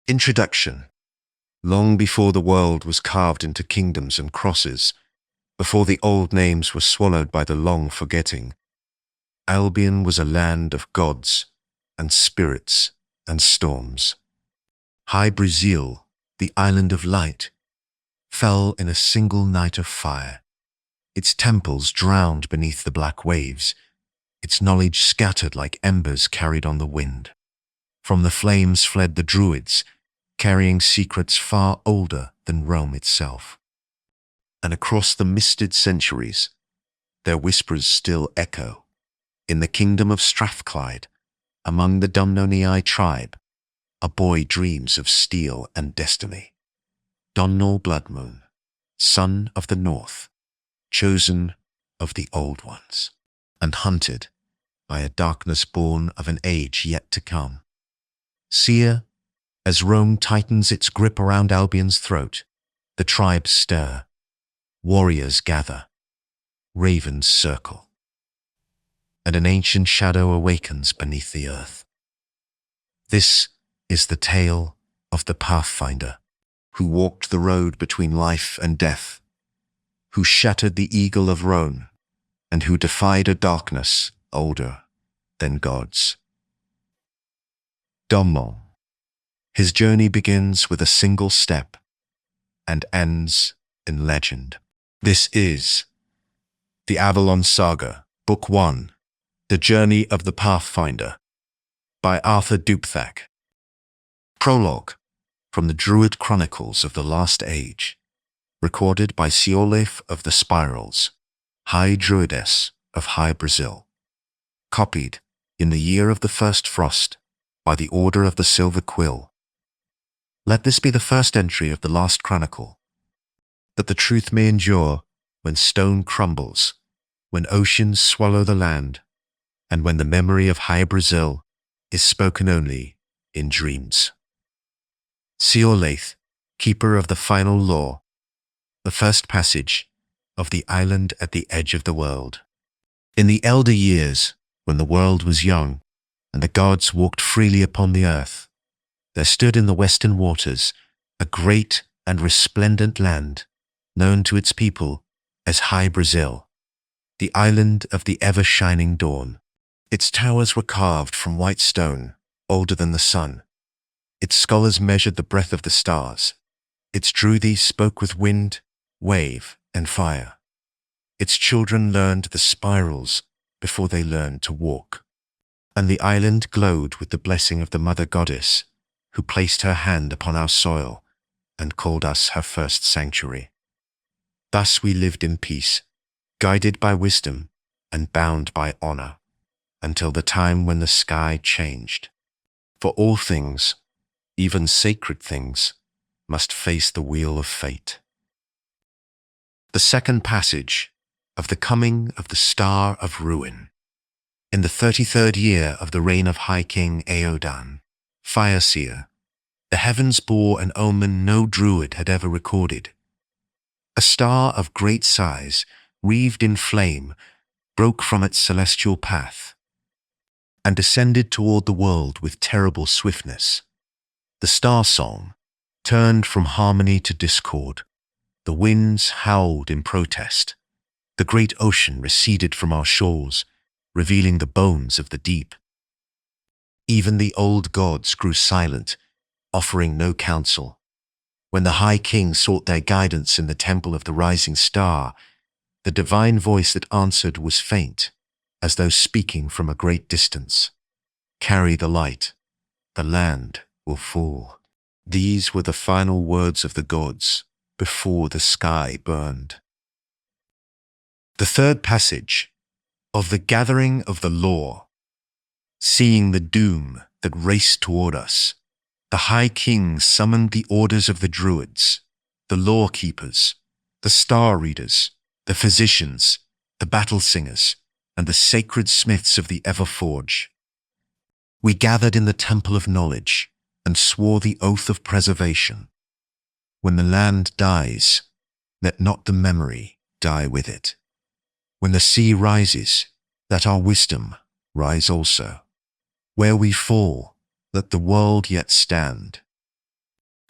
Introduction. Long before the world was carved into kingdoms and crosses, before the old names were swallowed by the long forgetting, Albion was a land of gods and spirits and storms. High Brazil, the island of light, fell in a single night of fire. Its temples drowned beneath the black waves, its knowledge scattered like embers carried on the wind. From the flames fled the druids, carrying secrets far older than Rome itself. And across the misted centuries, their whispers still echo. In the kingdom of Strathclyde, among the Damnonii tribe, a boy dreams of steel and destiny. Domnall Bloodmoon, son of the North, chosen of the Old Ones, and hunted by a darkness born of an age yet to come. Seer, as Rome tightens its grip around Albion's throat, the tribes stir, warriors gather, ravens circle, and an ancient shadow awakens beneath the earth. This is the tale of the Pathfinder, who walked the road between life and death, who shattered the eagle of Rome, and who defied a darkness older than gods. Domnall. His journey begins with a single step and ends in legend. This is the Avalon Saga, Book 1, The Journey of the Pathfinder, by Arthur Dubthach. Prologue, from the Druid Chronicles of the Last Age, recorded by Seolef of the Spirals, High Druidess of High Brazil. Copied in the year of the first frost by the Order of the Silver Quill. Let this be the first entry of the last chronicle, that the truth may endure when stone crumbles, when oceans swallow the land, and when the memory of High Brazil is spoken only in dreams. Seolef, keeper of the final law, the first passage of the island at the edge of the world. In the elder years, when the world was young, and the gods walked freely upon the earth, there stood in the western waters a great and resplendent land, known to its people as High Brazil, the island of the ever-shining dawn. Its towers were carved from white stone, older than the sun. Its scholars measured the breadth of the stars. Its druids spoke with wind, wave, and fire. Its children learned the spirals before they learned to walk. And the island glowed with the blessing of the mother goddess, who placed her hand upon our soil and called us her first sanctuary. Thus we lived in peace, guided by wisdom and bound by honor, until the time when the sky changed. For all things, even sacred things, must face the wheel of fate. The second passage of the coming of the Star of Ruin. In the 33rd year of the reign of High King Eodan, Fire Seer, the heavens bore an omen no druid had ever recorded. A star of great size, wreathed in flame, broke from its celestial path and descended toward the world with terrible swiftness. The star song turned from harmony to discord. The winds howled in protest. The great ocean receded from our shores, revealing the bones of the deep. Even the old gods grew silent, offering no counsel. When the High King sought their guidance in the temple of the rising star, the divine voice that answered was faint, as though speaking from a great distance. Carry the light. The land will fall. These were the final words of the gods before the sky burned. The third passage of the gathering of the law. Seeing the doom that raced toward us, the High King summoned the orders of the druids, the law keepers, the star readers, the physicians, the battle singers, and the sacred smiths of the Everforge. We gathered in the temple of knowledge and swore the oath of preservation. When the land dies, let not the memory die with it. When the sea rises, let our wisdom rise also. Where we fall, let the world yet stand.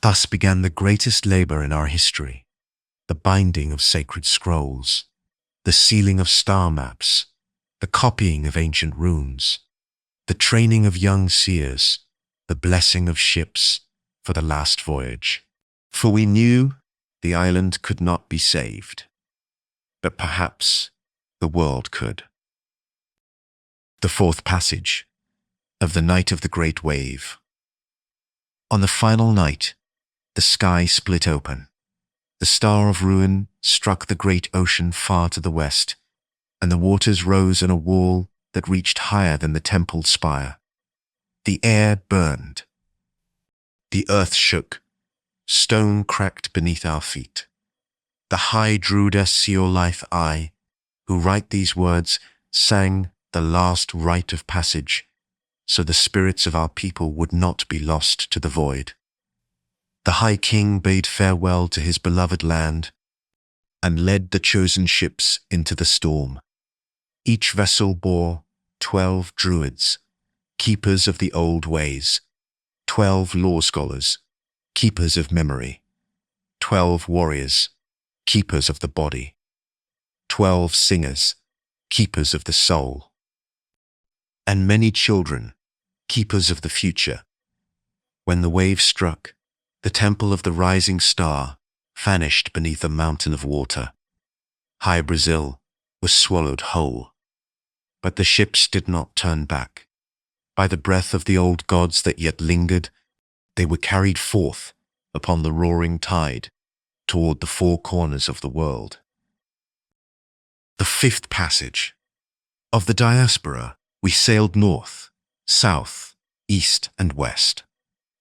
Thus began the greatest labor in our history, the binding of sacred scrolls, the sealing of star maps, the copying of ancient runes, the training of young seers, the blessing of ships for the last voyage. For we knew the island could not be saved, but perhaps the world could. The fourth passage of the night of the great wave. On the final night, the sky split open. The star of ruin struck the great ocean far to the west, and the waters rose in a wall that reached higher than the temple spire. The air burned. The earth shook. Stone cracked beneath our feet. The high druidess Seolithe I, who write these words, sang the last rite of passage, so the spirits of our people would not be lost to the void. The High King bade farewell to his beloved land and led the chosen ships into the storm. Each vessel bore 12 druids, keepers of the old ways, 12 law scholars, keepers of memory, 12 warriors, keepers of the body, 12 singers, keepers of the soul, and many children, keepers of the future. When the wave struck, the temple of the rising star vanished beneath a mountain of water. High Brazil was swallowed whole. But the ships did not turn back. By the breath of the old gods that yet lingered, they were carried forth upon the roaring tide toward the four corners of the world. The fifth passage. Of the diaspora, we sailed north, south, east, and west,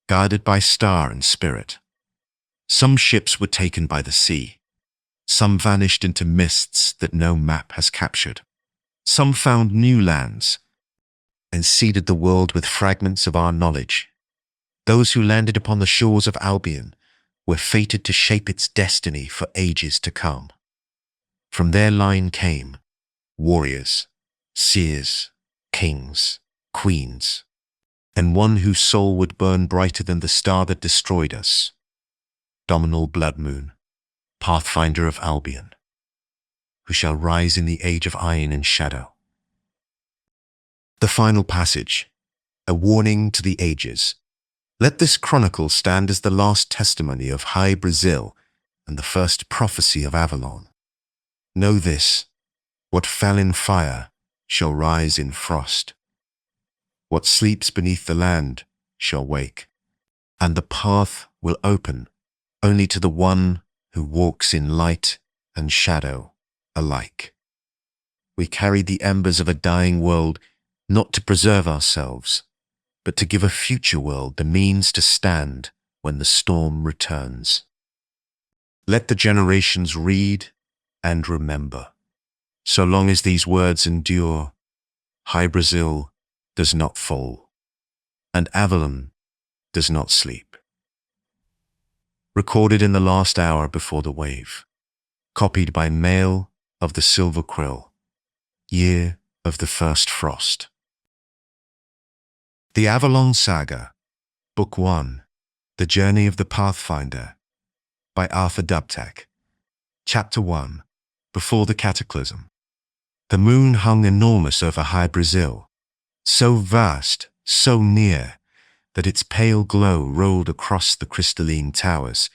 guided by star and spirit. Some ships were taken by the sea. Some vanished into mists that no map has captured. Some found new lands and seeded the world with fragments of our knowledge. Those who landed upon the shores of Albion were fated to shape its destiny for ages to come. From their line came warriors, seers, kings, queens, and one whose soul would burn brighter than the star that destroyed us, Domnall Bloodmoon, Pathfinder of Albion, who shall rise in the age of iron and shadow. The final passage, a warning to the ages. Let this chronicle stand as the last testimony of High Brazil and the first prophecy of Avalon. Know this, what fell in fire shall rise in frost. What sleeps beneath the land shall wake, and the path will open only to the one who walks in light and shadow alike. We carry the embers of a dying world not to preserve ourselves, but to give a future world the means to stand when the storm returns. Let the generations read and remember. So long as these words endure, High Brazil does not fall, and Avalon does not sleep. Recorded in the last hour before the wave. Copied by Mail of the Silver Quill, year of the first frost. The Avalon Saga, Book 1, The Journey of the Pathfinder, by Arthur Dubthach. Chapter 1, Before the Cataclysm. The moon hung enormous over High Brazil, so vast, so near, that its pale glow rolled across the crystalline towers,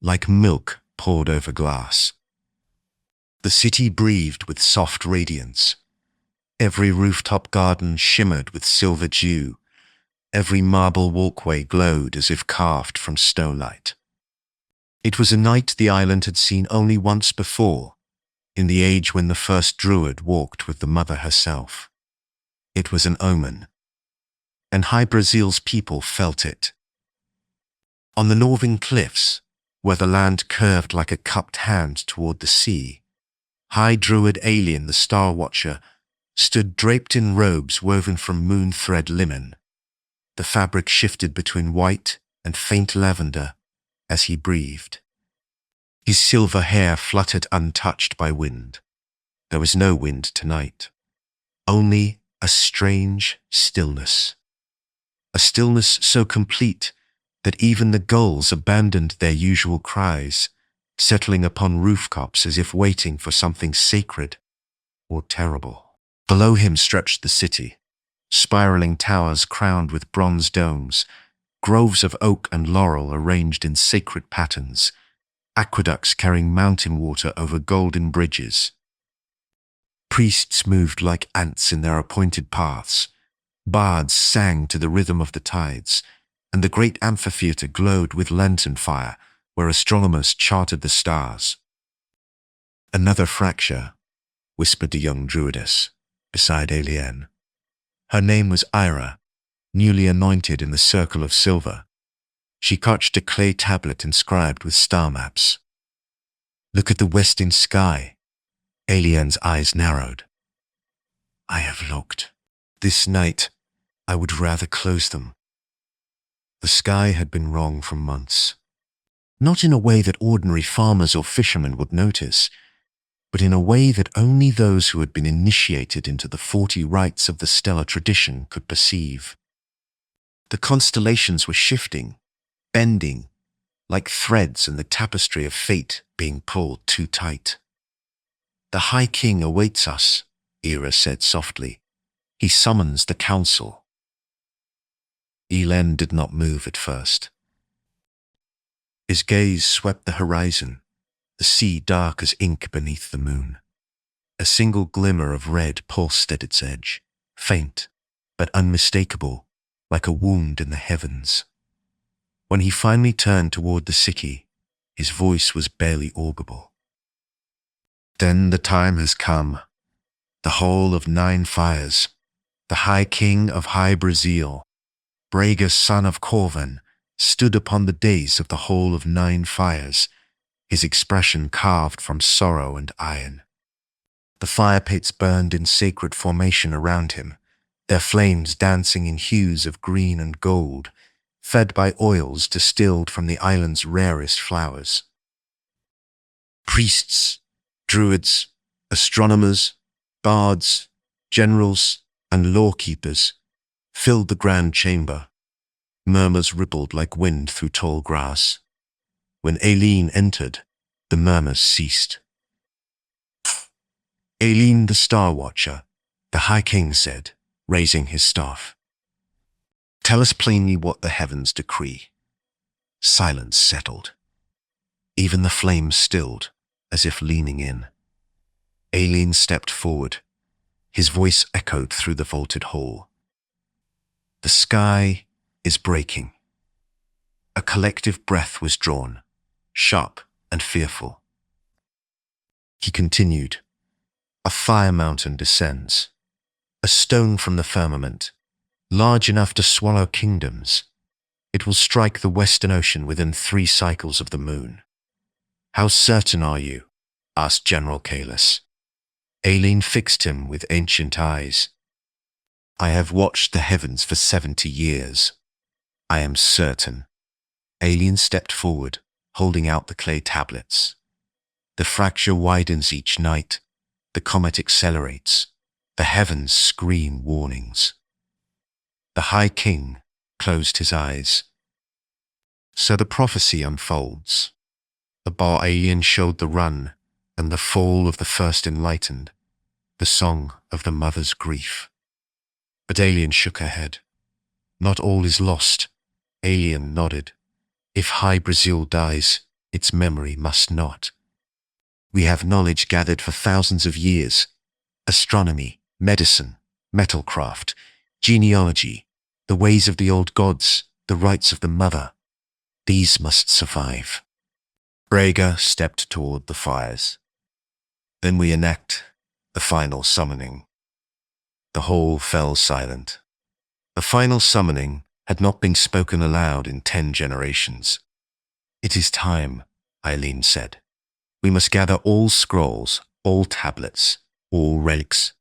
like milk poured over glass. The city breathed with soft radiance. Every rooftop garden shimmered with silver dew. Every marble walkway glowed as if carved from snowlight. It was a night the island had seen only once before, in the age when the first druid walked with the mother herself. It was an omen, and High Brazil's people felt it. On the northern cliffs, where the land curved like a cupped hand toward the sea, High Druid Alien the Star Watcher stood draped in robes woven from moon thread linen. The fabric shifted between white and faint lavender as he breathed. His silver hair fluttered untouched by wind. There was no wind tonight, only a strange stillness. A stillness so complete that even the gulls abandoned their usual cries, settling upon rooftops as if waiting for something sacred or terrible. Below him stretched the city, spiraling towers crowned with bronze domes, groves of oak and laurel arranged in sacred patterns, aqueducts carrying mountain water over golden bridges. Priests moved like ants in their appointed paths, bards sang to the rhythm of the tides, and the great amphitheatre glowed with lantern fire where astronomers charted the stars. "Another fracture," whispered a young druidess beside Alien. Her name was Ira, newly anointed in the circle of silver. She clutched a clay tablet inscribed with star maps. "Look at the western sky." Alien's eyes narrowed. "I have looked. This night, I would rather close them." The sky had been wrong for months. Not in a way that ordinary farmers or fishermen would notice, but in a way that only those who had been initiated into the 40 rites of the stellar tradition could perceive. The constellations were shifting, bending, like threads in the tapestry of fate being pulled too tight. "The High King awaits us," Ira said softly. "He summons the council." Elen did not move at first. His gaze swept the horizon, the sea dark as ink beneath the moon. A single glimmer of red pulsed at its edge, faint, but unmistakable, like a wound in the heavens. When he finally turned toward the city, his voice was barely audible. "Then the time has come. The whole of 9 fires, the High King of High Brazil, Braga son of Corvan, stood upon the days of the whole of 9 fires, his expression carved from sorrow and iron. The fire pits burned in sacred formation around him, their flames dancing in hues of green and gold, fed by oils distilled from the island's rarest flowers. Priests, druids, astronomers, bards, generals, and lawkeepers filled the grand chamber. Murmurs rippled like wind through tall grass. When Aileen entered, the murmurs ceased. "Aileen the Star Watcher," the High King said, raising his staff. "Tell us plainly what the heavens decree." Silence settled. Even the flames stilled, as if leaning in. Aileen stepped forward. His voice echoed through the vaulted hall. "The sky is breaking." A collective breath was drawn, sharp and fearful. He continued. "A fire mountain descends. A stone from the firmament, large enough to swallow kingdoms. It will strike the Western Ocean within 3 cycles of the moon." "How certain are you?" asked General Kalis. Aileen fixed him with ancient eyes. "I have watched the heavens for 70 years. I am certain." Aileen stepped forward, holding out the clay tablets. The fracture widens each night. The comet accelerates. The heavens scream warnings. The High King closed his eyes. So the prophecy unfolds. The Bar-Alien showed the run and the fall of the first enlightened, the song of the mother's grief. But Alien shook her head. "Not all is lost." Alien nodded. "If High Brazil dies, its memory must not. We have knowledge gathered for thousands of years. Astronomy, medicine, metalcraft, genealogy, the ways of the old gods, the rites of the mother. These must survive." Braga stepped toward the fires. "Then we enact the final summoning." The whole fell silent. The final summoning had not been spoken aloud in 10 generations. "It is time," Aileen said. "We must gather all scrolls, all tablets, all relics.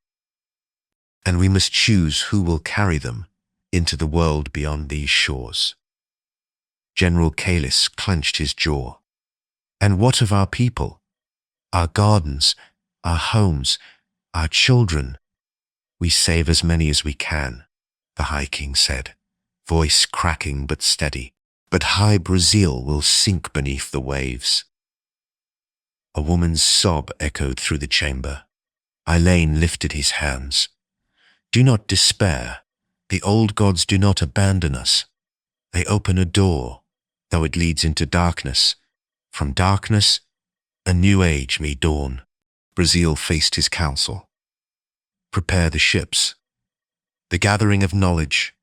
And we must choose who will carry them into the world beyond these shores." General Kalis clenched his jaw. "And what of our people? Our gardens, our homes, our children?" "We save as many as we can," the High King said, voice cracking but steady. but High Brazil will sink beneath the waves. A woman's sob echoed through the chamber. Elaine lifted his hands. Do not despair. The old gods do not abandon us. They open a door, though it leads into darkness. From darkness, a new age may dawn. Brazil faced his council. Prepare the ships. The gathering of knowledge.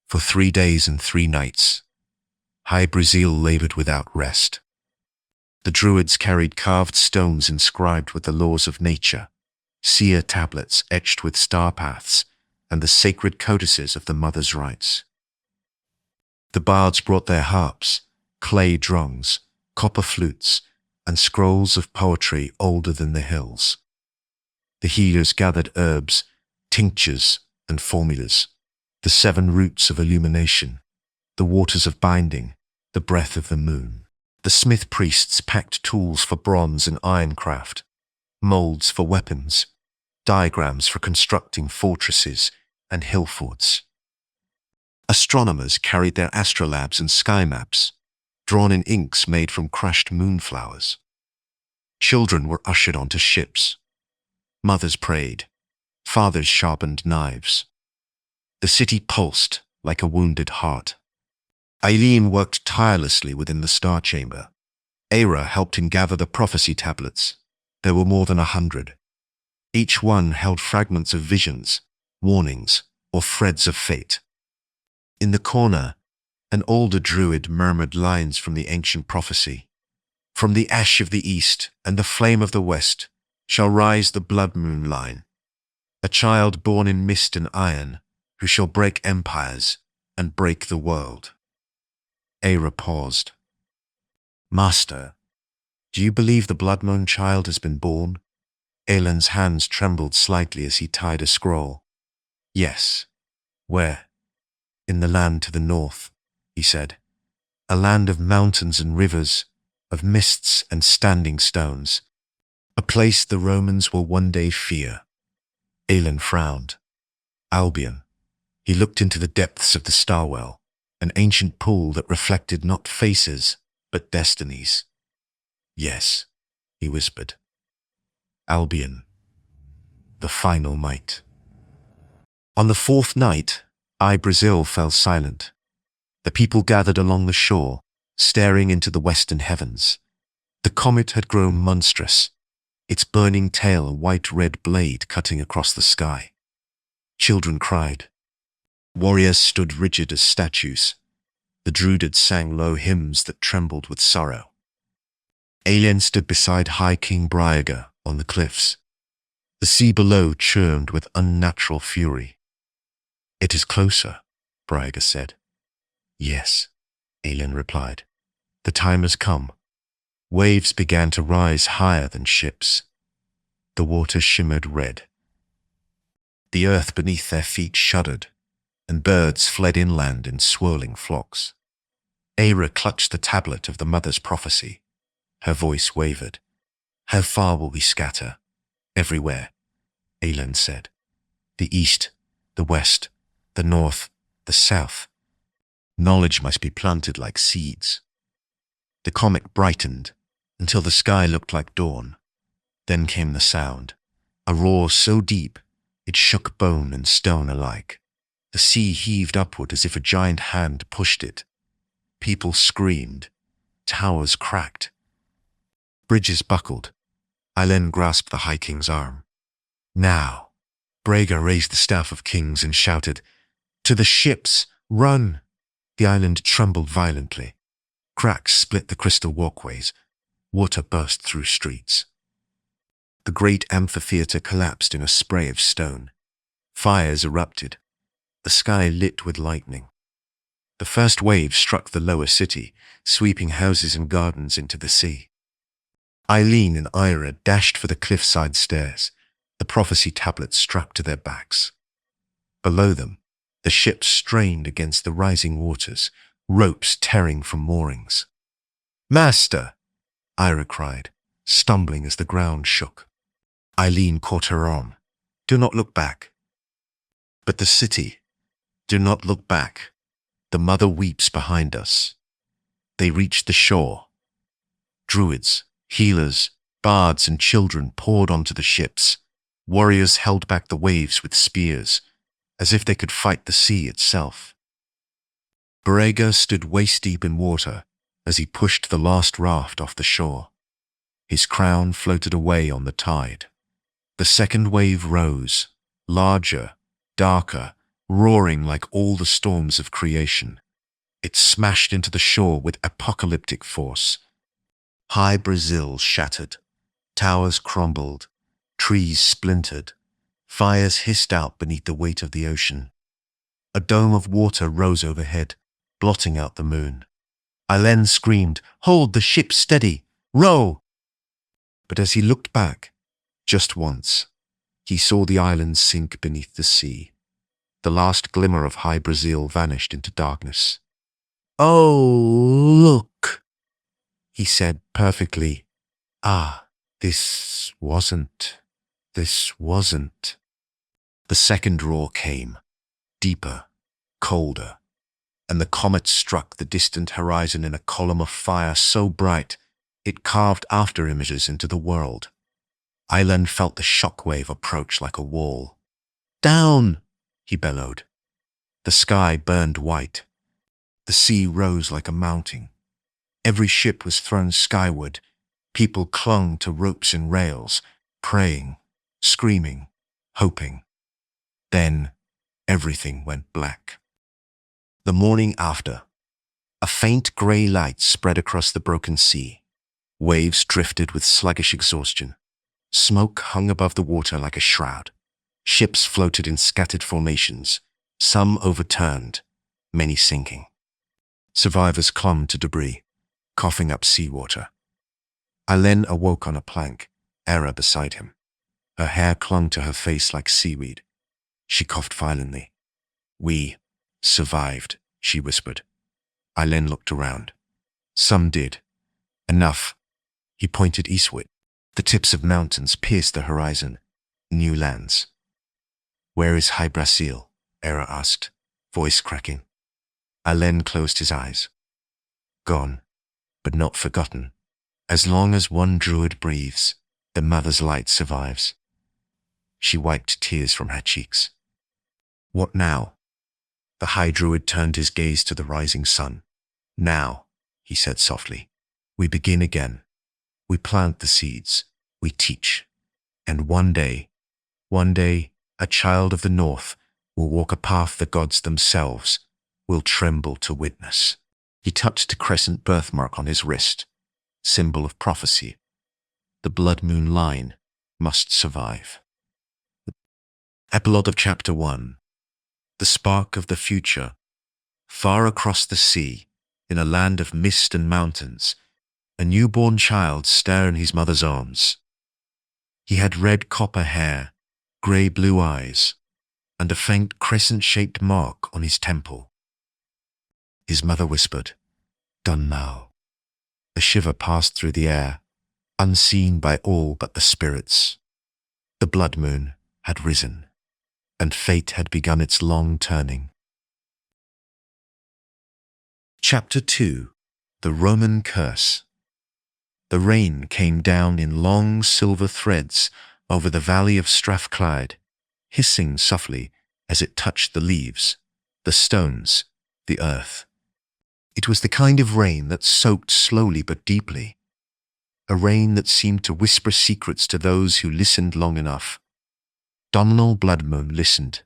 For 3 days and 3 nights. High Brazil labored without rest. The druids carried carved stones inscribed with the laws of nature, seer tablets etched with star paths, and the sacred codices of the mother's rites. The bards brought their harps, clay drums, copper flutes, and scrolls of poetry older than the hills. The healers gathered herbs, tinctures, and formulas, the 7 roots of illumination, the waters of binding, the breath of the moon. The smith priests packed tools for bronze and iron craft, molds for weapons, diagrams for constructing fortresses and hill forts. Astronomers carried their astrolabes and sky maps, drawn in inks made from crushed moonflowers. Children were ushered onto ships. Mothers prayed. Fathers sharpened knives. The city pulsed like a wounded heart. Eileen worked tirelessly within the Star Chamber. Aira helped him gather the prophecy tablets. There were more than 100. Each one held fragments of visions, warnings, or threads of fate. In the corner, an older druid murmured lines from the ancient prophecy. From the ash of the east and the flame of the west shall rise the Bloodmoon line, a child born in mist and iron, who shall break empires and break the world. Aira paused. Master, do you believe the Bloodmoon child has been born? Aelin's hands trembled slightly as he tied a scroll. Yes. Where? In the land to the north, he said. A land of mountains and rivers, of mists and standing stones. A place the Romans will one day fear. Aelin frowned. Albion. He looked into the depths of the Starwell, an ancient pool that reflected not faces, but destinies. Yes, he whispered. Albion. The final might. On the 4th night, Brazil fell silent. The people gathered along the shore, staring into the western heavens. The comet had grown monstrous, its burning tail a white-red blade cutting across the sky. Children cried. Warriors stood rigid as statues. The druids sang low hymns that trembled with sorrow. Aelin stood beside High King Bryaga on the cliffs. The sea below churned with unnatural fury. It is closer, Bryaga said. Yes, Aelin replied. The time has come. Waves began to rise higher than ships. The water shimmered red. The earth beneath their feet shuddered, and birds fled inland in swirling flocks. Aira clutched the tablet of the mother's prophecy. Her voice wavered. How far will we scatter? Everywhere, Aelin said. The east, the west, the north, the south. Knowledge must be planted like seeds. The comet brightened until the sky looked like dawn. Then came the sound, a roar so deep it shook bone and stone alike. The sea heaved upward as if a giant hand pushed it. People screamed. Towers cracked. Bridges buckled. Aelin grasped the High King's arm. Now. Bryaga raised the staff of kings and shouted, To the ships! Run! The island trembled violently. Cracks split the crystal walkways. Water burst through streets. The great amphitheater collapsed in a spray of stone. Fires erupted. The sky lit with lightning. The first wave struck the lower city, sweeping houses and gardens into the sea. Eileen and Aira dashed for the cliffside stairs, the prophecy tablets strapped to their backs. Below them, the ships strained against the rising waters, ropes tearing from moorings. Master! Aira cried, stumbling as the ground shook. Eileen caught her arm. Do not look back. But the city. Do not look back. The mother weeps behind us. They reached the shore. Druids, healers, bards, and children poured onto the ships. Warriors held back the waves with spears, as if they could fight the sea itself. Borrega stood waist-deep in water as he pushed the last raft off the shore. His crown floated away on the tide. The second wave rose, larger, darker, roaring like all the storms of creation. It smashed into the shore with apocalyptic force. High Brazil shattered, towers crumbled, trees splintered, fires hissed out beneath the weight of the ocean. A dome of water rose overhead, blotting out the moon. Ailen screamed, "Hold the ship steady! Row!" But as he looked back, just once, he saw the island sink beneath the sea. The last glimmer of High Brazil vanished into darkness. "Oh, look," he said perfectly. This wasn't. The second roar came, deeper, colder, and the comet struck the distant horizon in a column of fire so bright it carved after-images into the world. Ailen felt the shockwave approach like a wall. "Down!" he bellowed. The sky burned white. The sea rose like a mountain. Every ship was thrown skyward. People clung to ropes and rails, praying, screaming, hoping. Then everything went black. The morning after, a faint grey light spread across the broken sea. Waves drifted with sluggish exhaustion. Smoke hung above the water like a shroud. Ships floated in scattered formations, some overturned, many sinking. Survivors clung to debris, coughing up seawater. Ailen awoke on a plank, Era beside him. Her hair clung to her face like seaweed. She coughed violently. "We survived," she whispered. Ailen looked around. Some did. Enough. He pointed eastward. The tips of mountains pierced the horizon. New lands. "Where is High Brazil?" Era asked, voice cracking. Ailen closed his eyes. "Gone, but not forgotten. As long as one druid breathes, the mother's light survives." She wiped tears from her cheeks. "What now?" The High Druid turned his gaze to the rising sun. "Now," he said softly, "we begin again. We plant the seeds. We teach. And one day, a child of the North will walk a path the gods themselves will tremble to witness." He touched a crescent birthmark on his wrist, symbol of prophecy. The Bloodmoon line must survive. Epilogue of Chapter 1. The spark of the future. Far across the sea, in a land of mist and mountains, a newborn child stared in his mother's arms. He had red copper hair, grey-blue eyes, and a faint crescent-shaped mark on his temple. His mother whispered, "Done now." A shiver passed through the air, unseen by all but the spirits. The Bloodmoon had risen, and fate had begun its long turning. Chapter 2. The Roman Curse. The rain came down in long silver threads over the valley of Strathclyde, hissing softly as it touched the leaves, the stones, the earth. It was the kind of rain that soaked slowly but deeply, a rain that seemed to whisper secrets to those who listened long enough. Domnall Bloodmoon listened.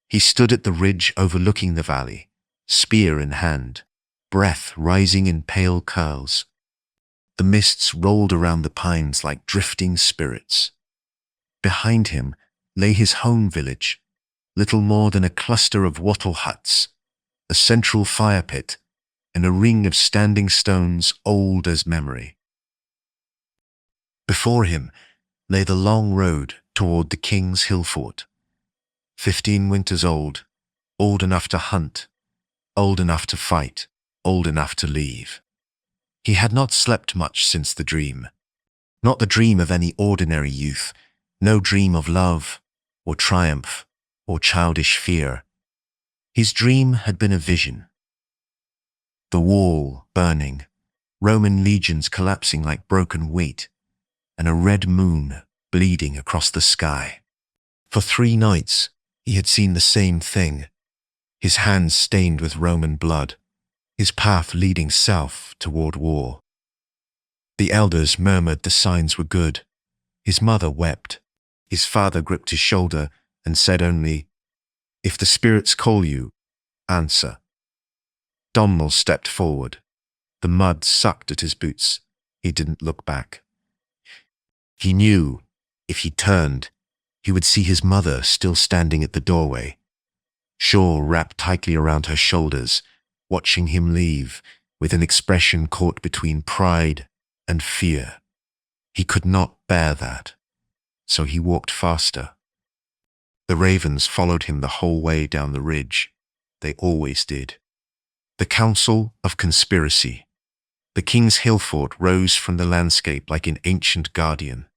He stood at the ridge overlooking the valley, spear in hand, breath rising in pale curls. The mists rolled around the pines like drifting spirits. Behind him lay his home village, little more than a cluster of wattle huts, a central fire pit, and a ring of standing stones old as memory. Before him lay the long road toward the King's Hill Fort. 15 winters old, old enough to hunt, old enough to fight, old enough to leave. He had not slept much since the dream. Not the dream of any ordinary youth, no dream of love, or triumph, or childish fear. His dream had been a vision. The wall burning, Roman legions collapsing like broken wheat, and a red moon bleeding across the sky. For 3 nights, he had seen the same thing, his hands stained with Roman blood, his path leading south toward war. The elders murmured the signs were good. His mother wept. His father gripped his shoulder and said only, "If the spirits call you, answer." Domnall stepped forward. The mud sucked at his boots. He didn't look back. He knew, if he turned, he would see his mother still standing at the doorway, shawl wrapped tightly around her shoulders, watching him leave with an expression caught between pride and fear. He could not bear that, so he walked faster. The ravens followed him the whole way down the ridge. They always did. The Council of Conspiracy. The king's hill fort rose from the landscape like an ancient guardian,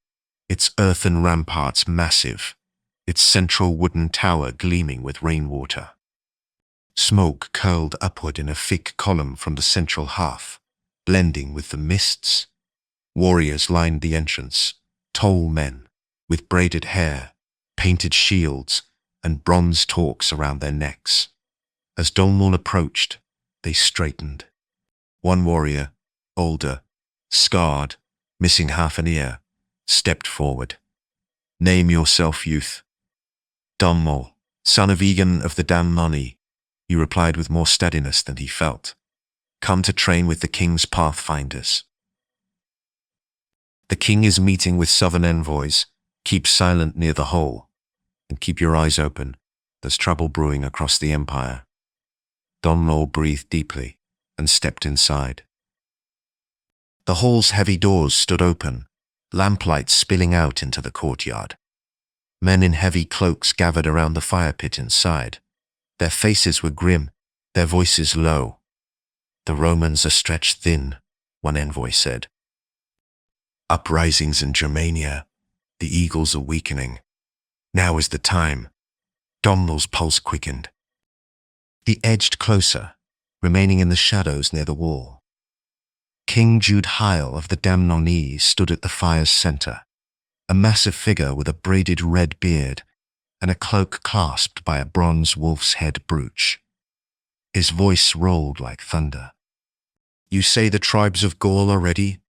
its earthen ramparts massive, its central wooden tower gleaming with rainwater. Smoke curled upward in a thick column from the central hearth, blending with the mists. Warriors lined the entrance, tall men, with braided hair, painted shields, and bronze torques around their necks. As Domnall approached, they straightened. One warrior, older, scarred, missing half an ear, stepped forward. "Name yourself, youth." "Domnall, son of Egan of the Damnonii," he replied with more steadiness than he felt. "Come to train with the king's Pathfinders." "The king is meeting with southern envoys. Keep silent near the hole, and keep your eyes open. There's trouble brewing across the empire." Domnall breathed deeply and stepped inside. The hall's heavy doors stood open, lamplight spilling out into the courtyard. Men in heavy cloaks gathered around the fire pit inside. Their faces were grim, their voices low. "The Romans are stretched thin," one envoy said. "Uprisings in Germania. The eagles are weakening. Now is the time." Domnall's pulse quickened. He edged closer, remaining in the shadows near the wall. King Jude Hyle of the Damnonii stood at the fire's center, a massive figure with a braided red beard and a cloak clasped by a bronze wolf's head brooch. His voice rolled like thunder. "You say the tribes of Gaul are ready?"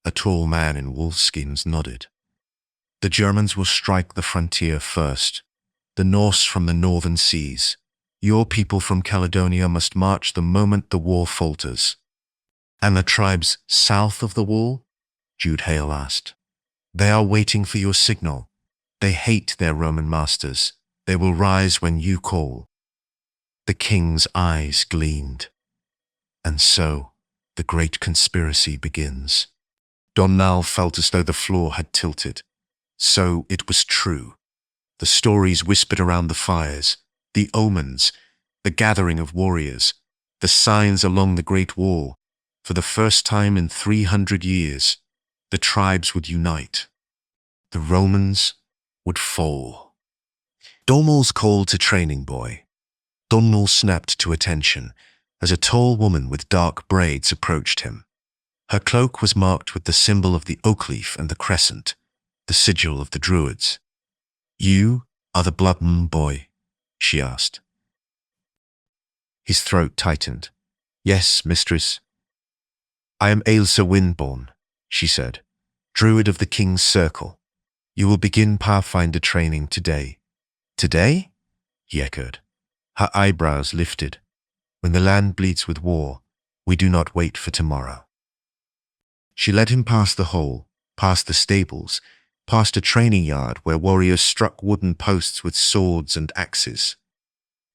A tall man in wolfskins nodded. "The Germans will strike the frontier first, the Norse from the northern seas. Your people from Caledonia must march the moment the wall falters." "And the tribes south of the wall?" Jude Hale asked. "They are waiting for your signal. They hate their Roman masters. They will rise when you call." The king's eyes gleamed. "And so, the great conspiracy begins." Domnall felt as though the floor had tilted. So it was true. The stories whispered around the fires, the omens, the gathering of warriors, the signs along the Great Wall. For the first time in 300 years, the tribes would unite. The Romans would fall. Domnall's call to training boy. Domnall snapped to attention as a tall woman with dark braids approached him. Her cloak was marked with the symbol of the oak leaf and the crescent, the sigil of the druids. "You are the Bloodmoon boy?" she asked. His throat tightened. "Yes, mistress." "I am Ailsa Windborn," she said, "druid of the King's Circle. You will begin Pathfinder training today." "Today?" he echoed. Her eyebrows lifted. "When the land bleeds with war, we do not wait for tomorrow." She led him past the hole, past the stables, past a training yard where warriors struck wooden posts with swords and axes.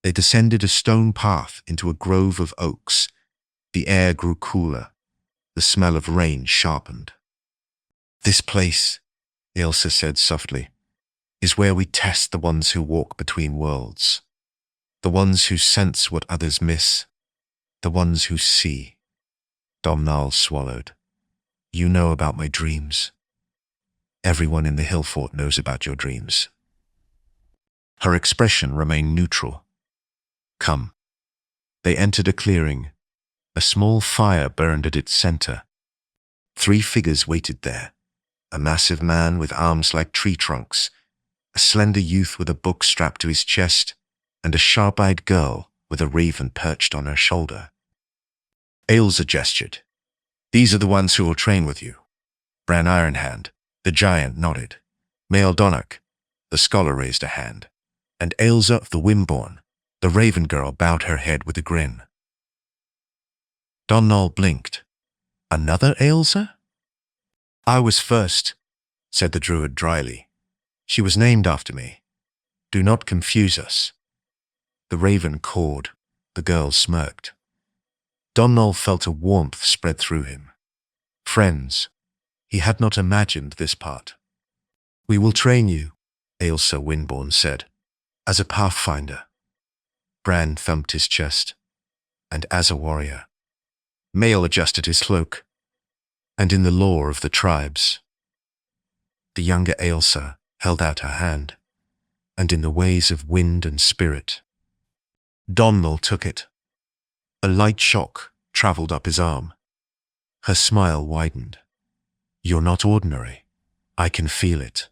They descended a stone path into a grove of oaks. The air grew cooler. The smell of rain sharpened. "This place," Ailsa said softly, "is where we test the ones who walk between worlds. The ones who sense what others miss. The ones who see." Domnall swallowed. "You know about my dreams. Everyone in the hill fort knows about your dreams." Her expression remained neutral. "Come." They entered a clearing. A small fire burned at its center. 3 figures waited there. A massive man with arms like tree trunks, a slender youth with a book strapped to his chest, and a sharp-eyed girl with a raven perched on her shoulder. Ailsa gestured. "These are the ones who will train with you." Bran Ironhand, the giant, nodded. Mael Donarch, the scholar, raised a hand. And Ailsa of the Wimborn, the raven girl, bowed her head with a grin. Domnall blinked. "Another Ailsa?" "I was first," said the druid dryly. "She was named after me. Do not confuse us." The raven cawed. The girl smirked. Domnall felt a warmth spread through him. Friends. He had not imagined this part. "We will train you," Ailsa Windborn said, "as a Pathfinder." Bran thumped his chest. "And as a warrior." Mael adjusted his cloak. "And in the lore of the tribes." The younger Ailsa held out her hand. "And in the ways of wind and spirit." Domnall took it. A light shock traveled up his arm. Her smile widened. "You're not ordinary. I can feel it."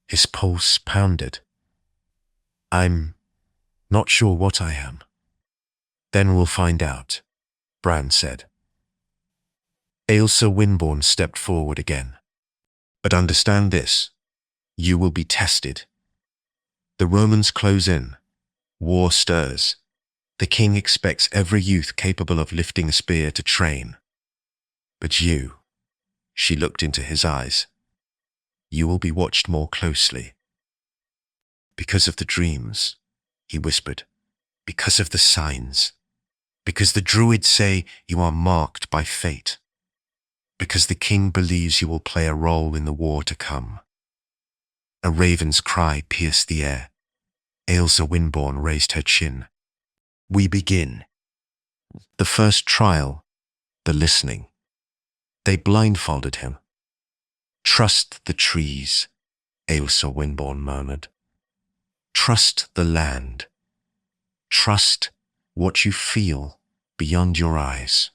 His pulse pounded. "I'm not sure what I am." "Then we'll find out," Bran said. Ailsa Windborn stepped forward again. "But understand this. You will be tested. The Romans close in. War stirs. The king expects every youth capable of lifting a spear to train. But you," she looked into his eyes, "you will be watched more closely." "Because of the dreams," he whispered. "Because of the signs. Because the druids say you are marked by fate. Because the king believes you will play a role in the war to come." A raven's cry pierced the air. Ailsa Windborn raised her chin. "We begin." The first trial, the listening. They blindfolded him. "Trust the trees," Ailsa Windborn murmured. "Trust the land. Trust what you feel beyond your eyes."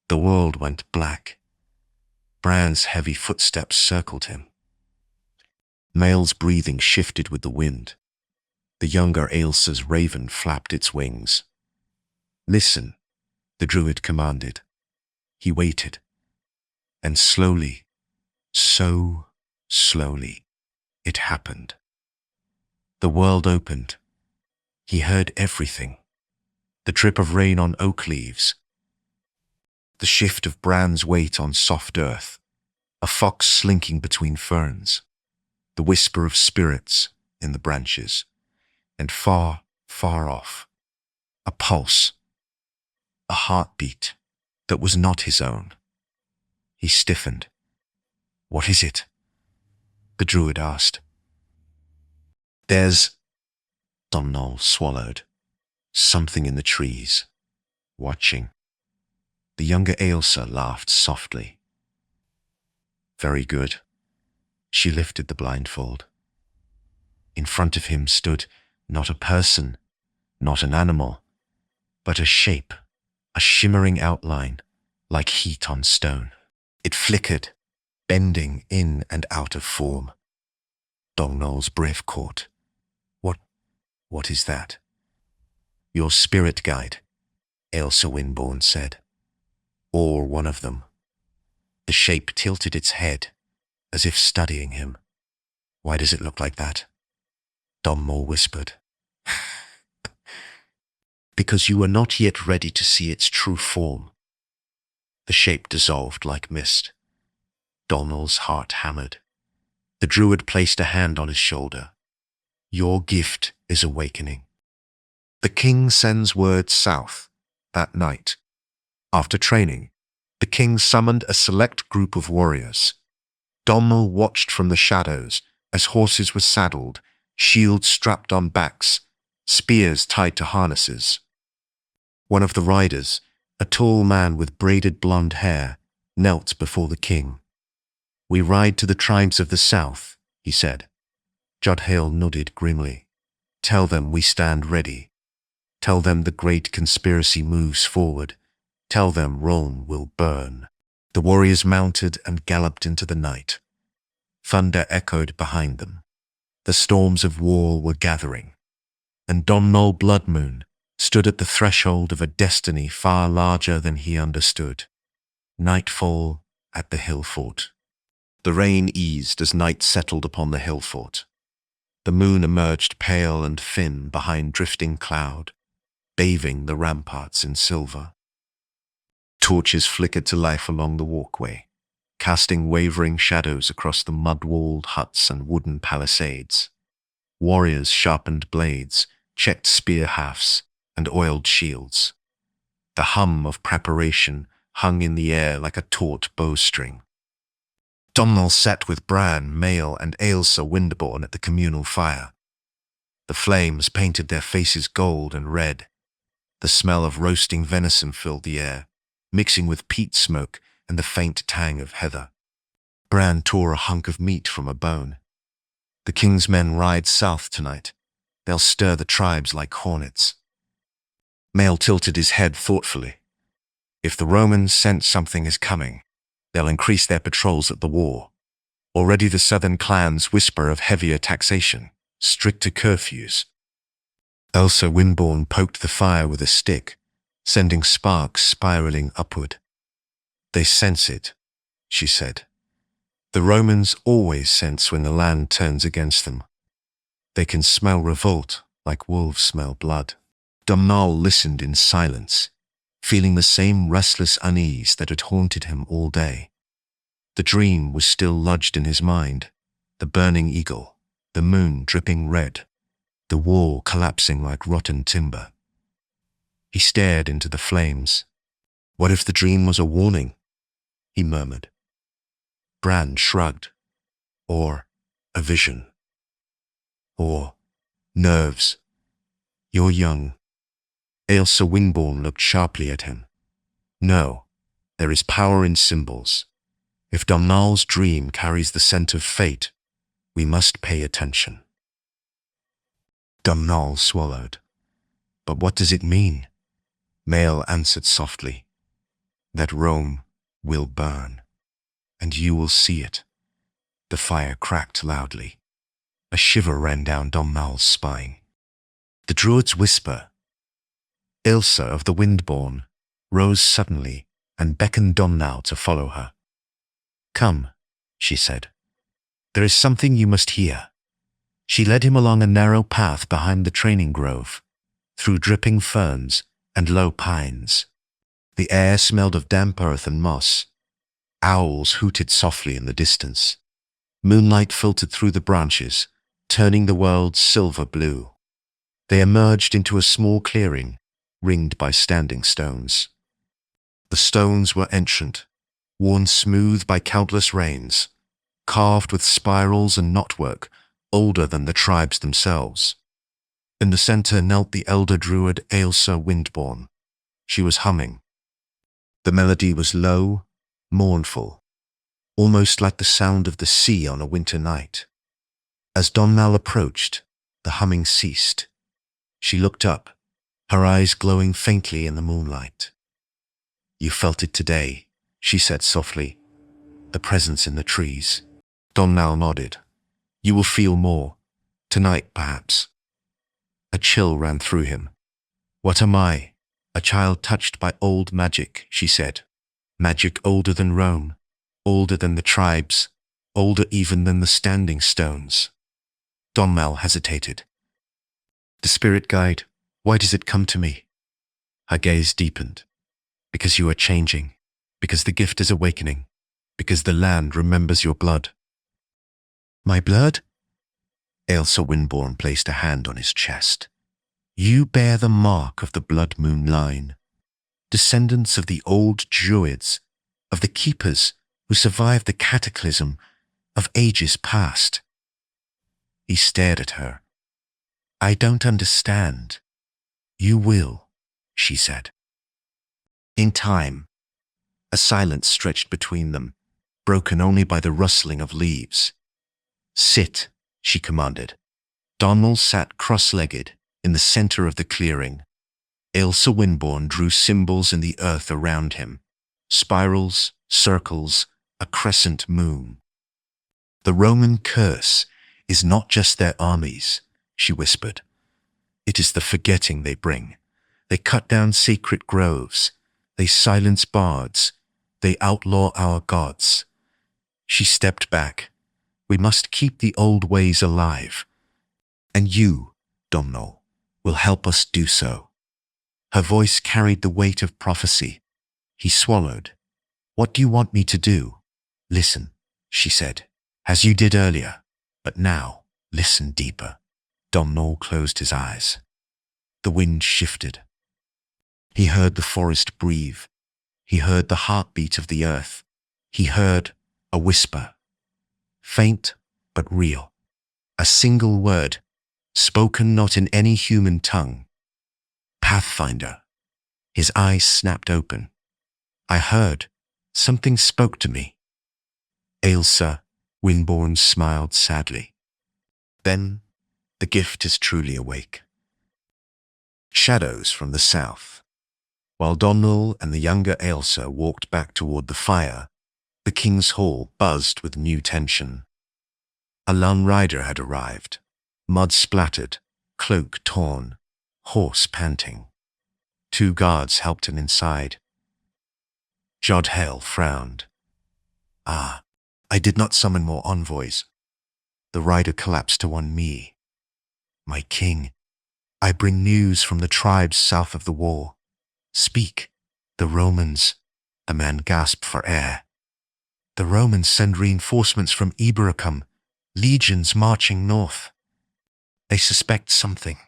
The world went black. Bran's heavy footsteps circled him. Mael's breathing shifted with the wind. The younger Ailsa's raven flapped its wings. "Listen," the druid commanded. He waited. And slowly, so slowly, it happened. The world opened. He heard everything. The drip of rain on oak leaves. The shift of Bran's weight on soft earth. A fox slinking between ferns. The whisper of spirits in the branches. And far, far off, a pulse, a heartbeat that was not his own. He stiffened. "What is it?" the druid asked. "There's," Domnall swallowed, "something in the trees, watching." The younger Ailsa laughed softly. "Very good." She lifted the blindfold. In front of him stood not a person, not an animal, but a shape, a shimmering outline, like heat on stone. It flickered, bending in and out of form. Domnall's breath caught. What is that?" "Your spirit guide," Ailsa Windborn said. "Or one of them." The shape tilted its head, as if studying him. "Why does it look like that?" Domnall whispered. "Because you are not yet ready to see its true form." The shape dissolved like mist. Domnall's heart hammered. The druid placed a hand on his shoulder. "Your gift is awakening." The king sends word south that night. After training, the king summoned a select group of warriors. Domnall watched from the shadows as horses were saddled, shields strapped on backs, spears tied to harnesses. One of the riders, a tall man with braided blonde hair, knelt before the king. "We ride to the tribes of the south," he said. Jodhale nodded grimly. "Tell them we stand ready. Tell them the Great Conspiracy moves forward. Tell them Rome will burn. The warriors mounted and galloped into the night. Thunder echoed behind them. The storms of war were gathering, and Domnall Bloodmoon stood at the threshold of a destiny far larger than he understood. Nightfall at the hill fort. The rain eased as night settled upon the hill fort. The moon emerged pale and thin behind drifting cloud, bathing the ramparts in silver. Torches flickered to life along the walkway, casting wavering shadows across the mud-walled huts and wooden palisades. Warriors sharpened blades, checked spear hafts, and oiled shields. The hum of preparation hung in the air like a taut bowstring. Domnall sat with Bran, Mael, and Ailsa Windborn at the communal fire. The flames painted their faces gold and red. The smell of roasting venison filled the air, mixing with peat smoke and the faint tang of heather. Bran tore a hunk of meat from a bone. The king's men ride south tonight. They'll stir the tribes like hornets. Mael tilted his head thoughtfully. If the Romans sense something is coming, they'll increase their patrols at the war. Already the southern clans whisper of heavier taxation, stricter curfews. Ailsa Windborn poked the fire with a stick, sending sparks spiraling upward. They sense it, she said. The Romans always sense when the land turns against them. They can smell revolt like wolves smell blood. Domnall listened in silence, feeling the same restless unease that had haunted him all day. The dream was still lodged in his mind, the burning eagle, the moon dripping red, the wall collapsing like rotten timber. He stared into the flames. What if the dream was a warning? He murmured. Bran shrugged. Or a vision. Or nerves. You're young. Ailsa Windborn looked sharply at him. No, there is power in symbols. If Domnall's dream carries the scent of fate, we must pay attention. Domnall swallowed. But what does it mean? Mael answered softly. That Rome will burn, and you will see it. The fire cracked loudly. A shiver ran down Domnall's spine. The druids whisper. Ailsa of the Windborn rose suddenly and beckoned Domnall to follow her. Come, she said. There is something you must hear. She led him along a narrow path behind the training grove, through dripping ferns and low pines. The air smelled of damp earth and moss. Owls hooted softly in the distance. Moonlight filtered through the branches, turning the world silver blue. They emerged into a small clearing, ringed by standing stones. The stones were ancient, worn smooth by countless rains, carved with spirals and knotwork, older than the tribes themselves. In the center knelt the elder druid Ailsa Windborn. She was humming. The melody was low, mournful, almost like the sound of the sea on a winter night. As Domnall approached, the humming ceased. She looked up, her eyes glowing faintly in the moonlight. You felt it today, she said softly. The presence in the trees. Domnall nodded. You will feel more. Tonight, perhaps. A chill ran through him. What am I? A child touched by old magic, she said. Magic older than Rome, older than the tribes, older even than the standing stones. Domnall hesitated. The spirit guide, why does it come to me? Her gaze deepened. Because you are changing, because the gift is awakening, because the land remembers your blood. My blood? Ailsa Windborn placed a hand on his chest. You bear the mark of the Bloodmoon line, descendants of the old druids, of the keepers who survived the cataclysm of ages past. He stared at her. I don't understand. You will, she said. In time, a silence stretched between them, broken only by the rustling of leaves. Sit, she commanded. Domnall sat cross-legged in the center of the clearing, Ailsa Windborn drew symbols in the earth around him. Spirals, circles, a crescent moon. The Roman curse is not just their armies, she whispered. It is the forgetting they bring. They cut down sacred groves. They silence bards. They outlaw our gods. She stepped back. We must keep the old ways alive. And you, Domnall, will help us do so. Her voice carried the weight of prophecy. He swallowed. What do you want me to do? Listen, she said, as you did earlier. But now, listen deeper. Domnall closed his eyes. The wind shifted. He heard the forest breathe. He heard the heartbeat of the earth. He heard a whisper. Faint but real. A single word, spoken not in any human tongue. Pathfinder. His eyes snapped open. I heard. Something spoke to me. Ailsa Windborn smiled sadly. Then the gift is truly awake. Shadows from the south. While Domnall and the younger Ailsa walked back toward the fire, the king's hall buzzed with new tension. A lone rider had arrived, mud splattered, cloak torn, horse panting. 2 guards helped him inside. Jodhale frowned. Ah, I did not summon more envoys. The rider collapsed to one knee. My king, I bring news from the tribes south of the wall. Speak. The Romans. The man gasped for air. The Romans send reinforcements from Ibericum, legions marching north. They suspect something.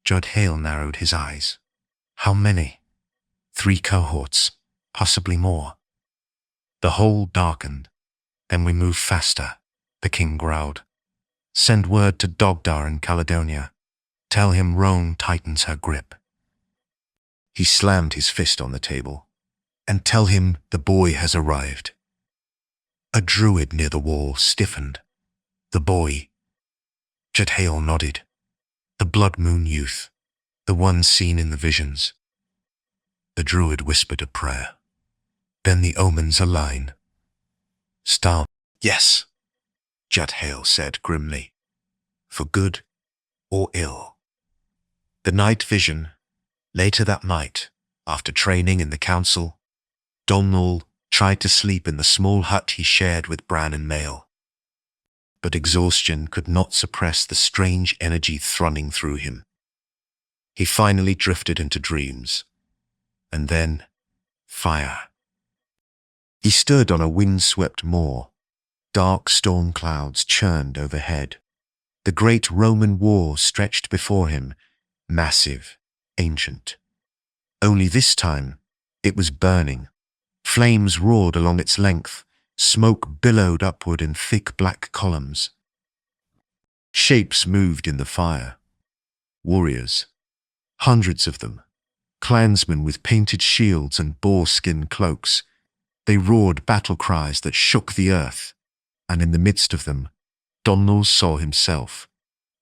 Jodhale narrowed his eyes. How many? 3 cohorts, possibly more. The hole darkened. Then we move faster, the king growled. Send word to Dogdar in Caledonia. Tell him Rome tightens her grip. He slammed his fist on the table. And tell him the boy has arrived. A druid near the wall stiffened. The boy. Jodhale nodded. The Bloodmoon youth, the one seen in the visions. The druid whispered a prayer. Then the omens align. Star. Yes, Jodhale said grimly. For good or ill. The night vision. Later that night, after training in the council, Domnall tried to sleep in the small hut he shared with Bran and Mael. But exhaustion could not suppress the strange energy thrunning through him. He finally drifted into dreams. And then, fire. He stood on a wind-swept moor. Dark storm clouds churned overhead. The great Roman wall stretched before him, massive, ancient. Only this time, it was burning. Flames roared along its length. Smoke billowed upward in thick black columns. Shapes moved in the fire. Warriors. Hundreds of them. Clansmen with painted shields and boar-skin cloaks. They roared battle cries that shook the earth. And in the midst of them, Domnall saw himself.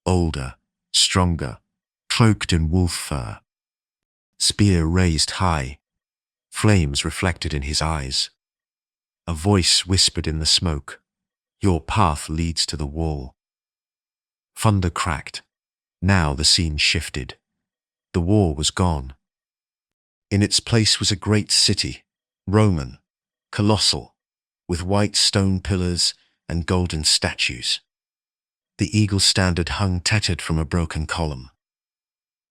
Older, stronger, cloaked in wolf fur. Spear raised high. Flames reflected in his eyes. A voice whispered in the smoke. Your path leads to the wall. Thunder cracked. Now the scene shifted. The wall was gone. In its place was a great city, Roman, colossal, with white stone pillars and golden statues. The eagle standard hung tattered from a broken column.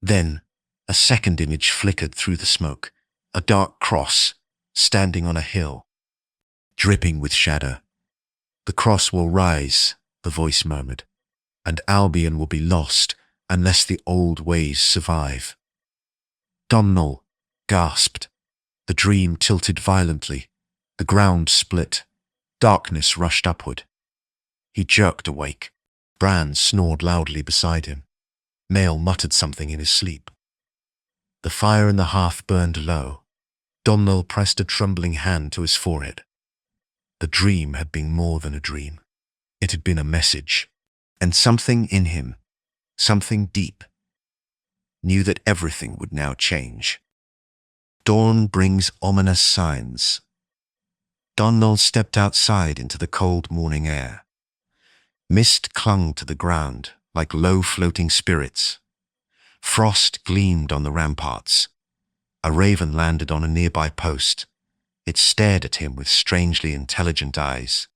Then, a second image flickered through the smoke, a dark cross, standing on a hill, dripping with shadow. The cross will rise, the voice murmured, and Albion will be lost unless the old ways survive. Domnall gasped. The dream tilted violently. The ground split. Darkness rushed upward. He jerked awake. Bran snored loudly beside him. Mael muttered something in his sleep. The fire in the hearth burned low. Domnall pressed a trembling hand to his forehead. The dream had been more than a dream. It had been a message. And something in him, something deep, knew that everything would now change. Dawn brings ominous signs. Domnall stepped outside into the cold morning air. Mist clung to the ground like low floating spirits. Frost gleamed on the ramparts. A raven landed on a nearby post. It stared at him with strangely intelligent eyes.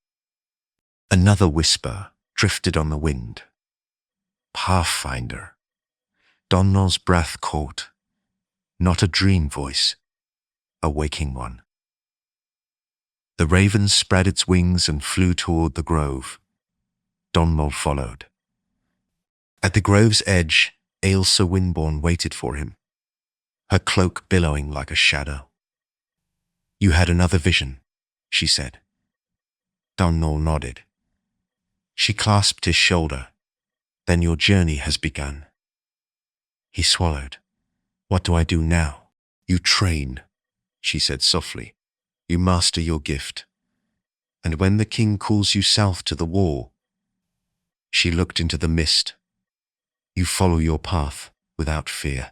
Another whisper drifted on the wind. Pathfinder. Domnall's breath caught. Not a dream voice, a waking one. The raven spread its wings and flew toward the grove. Domnall followed. At the grove's edge, Ailsa Windborn waited for him, her cloak billowing like a shadow. You had another vision, she said. Domnall nodded. She clasped his shoulder. Then your journey has begun. He swallowed. What do I do now? You train, she said softly. You master your gift. And when the king calls you south to the war, she looked into the mist. You follow your path without fear.